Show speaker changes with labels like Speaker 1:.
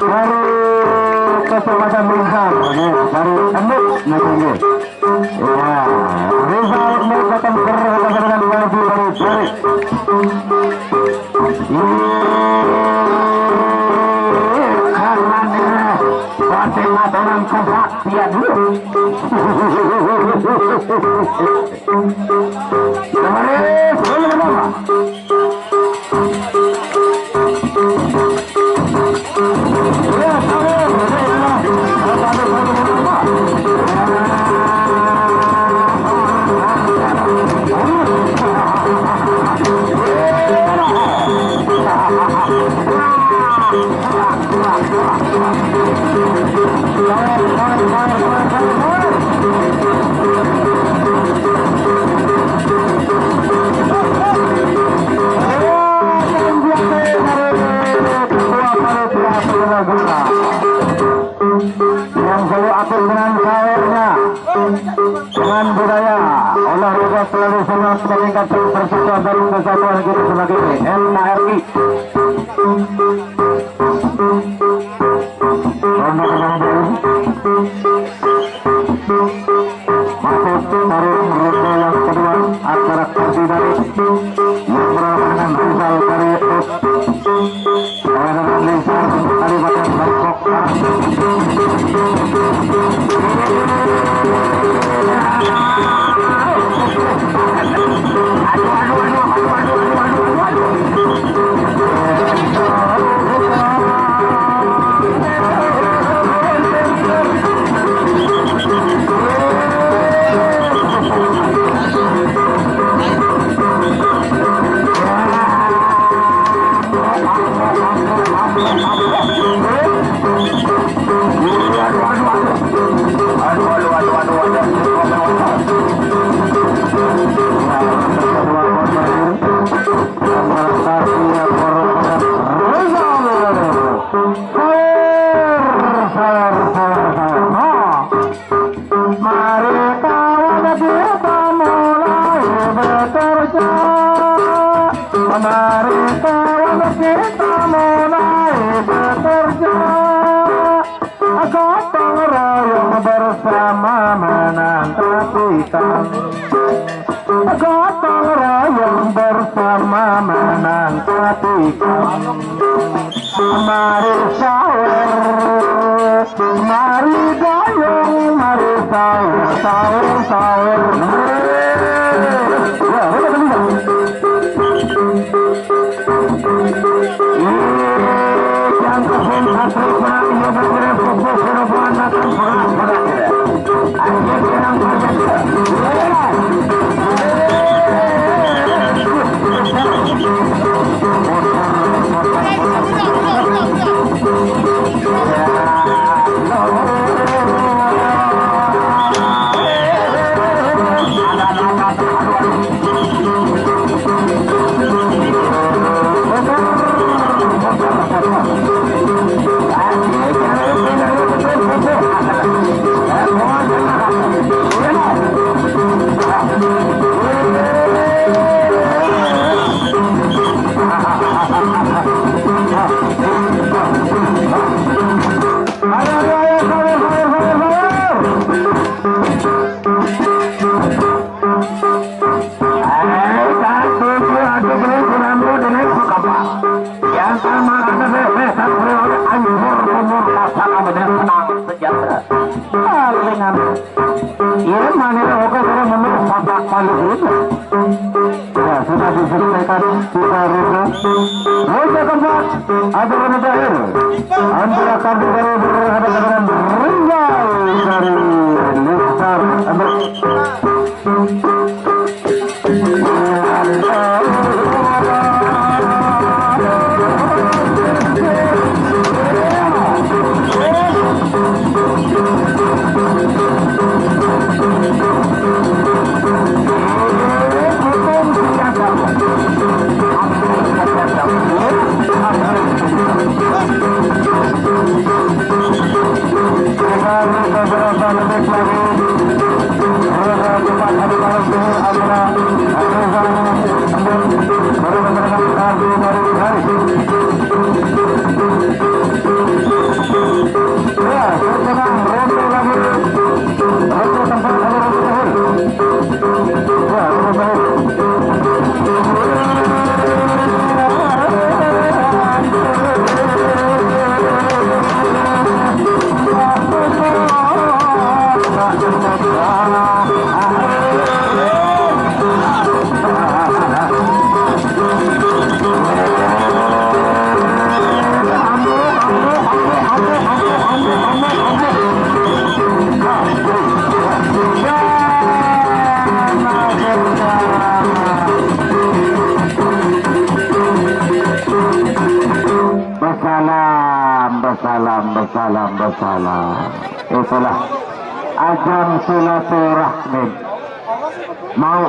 Speaker 1: dari Kecamatan Bintang, dari Enduk Nasional. Ya, Rizal mendapatkan perhatian lagi dari Jari. Karena Fatimah dengan kesaktian dulu. Yang selalu aktif dengan kawernya, dengan budaya olahraga selalu senang meningkatkan persatuan dan kesatuan kita sebagai NKRI. Masuk tarung ronde yang kedua antara Kardi dari yang berhadapan dengan Rizal dari dengan Rizal Kalimantan Bangkok. Bersama menangkap ikan, gotong royong bersama menangkap ikan. Mari sahur, mari dayung, mari sahur, sahur, sahur. Yang kesentrasi penangnya bergerak fokus perubahan akan perang. Ya, sudah diselesaikan kita reda. Roda keempat ada roda terakhir antara Kardi dari berhadapan dengan Rizal dari Listar. bersalam. Itulah ajang silaturahmi. Mau